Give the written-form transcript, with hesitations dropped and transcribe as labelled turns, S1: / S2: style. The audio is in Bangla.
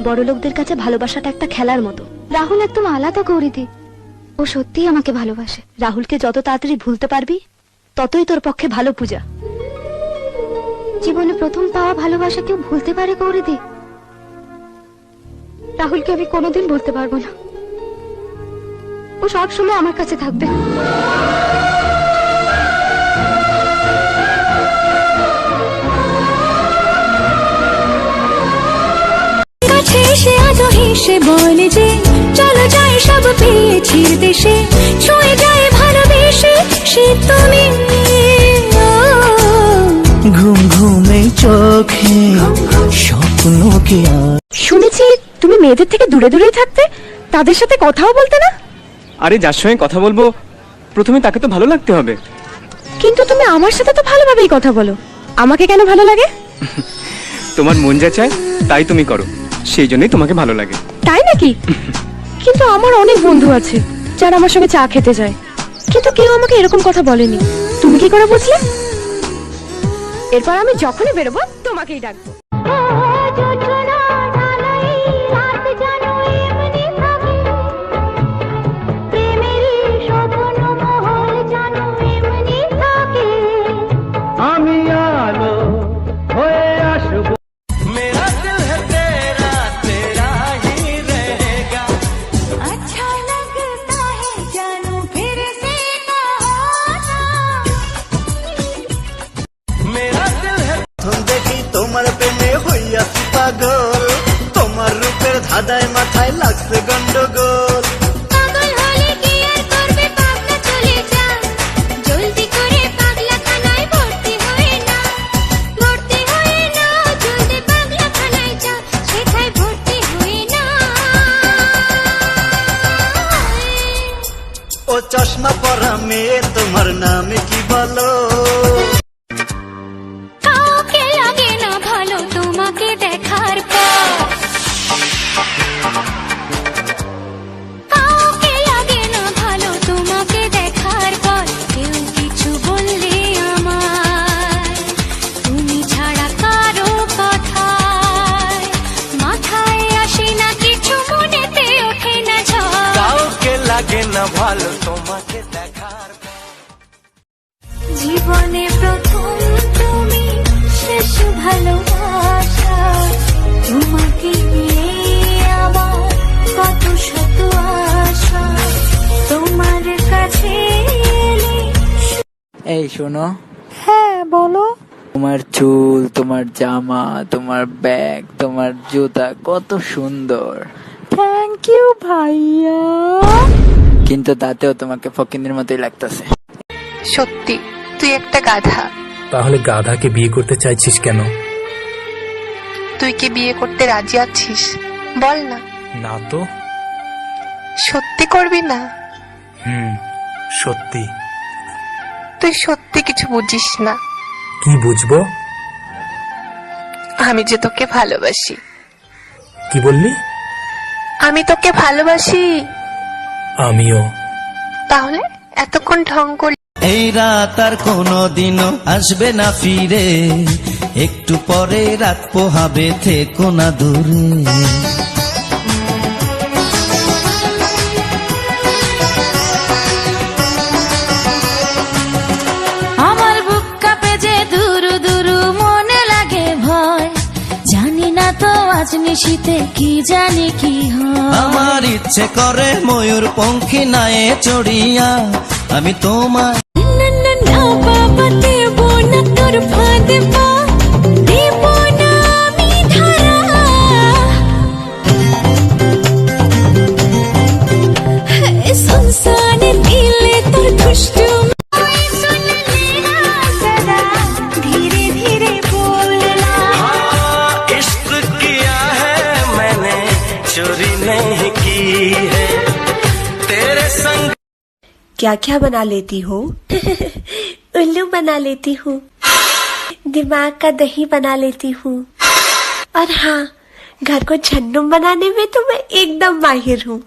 S1: বড় লোকদের কাছে ভালোবাসাটা একটা খেলার মতো।
S2: রাহুল একদম আলাদা গৌরীদি, ও সত্যিই আমাকে ভালোবাসে।
S1: রাহুলকে যত তাড়াতাড়ি ভুলতে পারবি ততই তোর পক্ষে ভালো পূজা।
S2: জীবনে প্রথম পাওয়া ভালোবাসা কেউ ভুলতে পারে গৌরীদি? রাহুলকে আমি কোনোদিন ভুলতে পারবো না, ও সবসময় আমার কাছে থাকবে।
S3: সে আজও হেসে বলে যে চলো যাই সব পেয়েছি দেশে, ছুঁয়ে যায় ভালোবেসে সে তুমি।
S4: ঘুম ঘুমে চোখে স্বপ্ন কি?
S1: শুনেছি তুমি মেয়েদের থেকে দূরে দূরেই থাকতে, তাদের সাথে কথাও বলতে না।
S5: আরে যার সঙ্গে কথা বলবো প্রথমে তাকে তো ভালো লাগতে হবে।
S1: কিন্তু তুমি আমার সাথে তো ভালোভাবেই কথা বলো, আমাকে কেন ভালো লাগে?
S5: তোমার মন যা চায় তাই তুমি করো, সেই জন্যই তোমাকে ভালো লাগে।
S1: তাই নাকি? কিন্তু আমার অনেক বন্ধু আছে যারা আমার সঙ্গে চা খেতে যায়, কিন্তু কেউ আমাকে এরকম কথা বলেনি। তুমি কি করে বুঝলে? এরপর আমি যখনই বেরোবো তোমাকেই ডাকবো।
S4: আমি আলো হয়ে আসবো। মেরা দিল है तेरा तेरा ही रहेगा।
S3: अच्छा लगता है जानू फिर से कहो ना।
S4: मेरा दिल है দেখি তোমার প্রেমে হইয়াছি পাগল, তোমার রূপের ধাঁধায় মাথায় লাগছে গন্ডগোল।
S3: পাগল হলে কি আর করবে, পাগলা চলে যা জলদি করে পাগলাখানায় ভর্তি হয়ে না, ভর্তি হয়ে না, জলদি পাগলাখানায় যা সেখানে ভর্তি হয়ে না।
S4: ও চশমা পরা মেয়ে তোমার নাম কি বলো?
S3: কাউকে লাগে না ভালো তোমাকে দেখার পর, কাউকে লাগে না ভালো তোমাকে দেখার পর। কেউ কিছু বললে আমার তুমি ছাড়া কারো কথায় মাথায় আসে না কিছু, মনেতে ওঠে না ঝড়।
S4: কাউকে লাগে না ভালো তোমাকে দেখার।
S3: জীবনে প্রথম তুমি, শেষ ভালোবাসা তোমাকে নিয়ে আবার কত শত আশা তোমার কাছে এলে।
S6: এই শোনো।
S3: হ্যাঁ বলো।
S6: তোমার চুল, তোমার জামা, তোমার ব্যাগ, তোমার জুতা কত সুন্দর।
S3: থ্যাংক ইউ ভাইয়া।
S6: কিন্তু তাতেও তোমাকে ফকিন্নির মতোই লাগতেছে।
S7: সত্যি তুই একটা গাধা।
S8: তাহলে গাধাকে বিয়ে করতে চাইছিস কেন?
S7: তুই কি বিয়ে করতে রাজি আছিস? বল না।
S8: না তো।
S7: সত্যি করবি না?
S8: সত্যি।
S7: তুই সত্যি কিছু বুঝিস না।
S8: কি বুঝবো?
S7: আমি যে তোকে ভালোবাসি।
S8: কি বললি?
S7: আমি তোকে ভালোবাসি।
S8: আমিও।
S7: তাহলে এতক্ষণ ঢং করলি?
S4: এই রাত আর কোনোদিনও আসবে না ফিরে, একটু পরে রাত পোহাবে, থেকো না দূরে।
S3: আমার বুক কাঁপে যে দুরু দুরু, মনে লাগে ভয়, জানি না তো আজ নিশীতে কি জানি কি হয়।
S4: আমার ইচ্ছে করে ময়ূর পঙ্খী নায়ে চড়িয়া আমি তোমার।
S3: না না না বাবা দেব না তোর ফাঁদ পা, দেব না আমি ধরা। সুনসান দিলে তোর দুষ্টু ধীরে ধীরে বললা।
S4: इश्क किया है मैंने चोरी नहीं की है तेरे संग।
S9: क्या क्या बना लेती हो? उल्लू बना लेती हूँ, दिमाग का दही बना लेती हूँ, और हाँ, घर को झन्नू बनाने में तो मैं एकदम माहिर हूँ।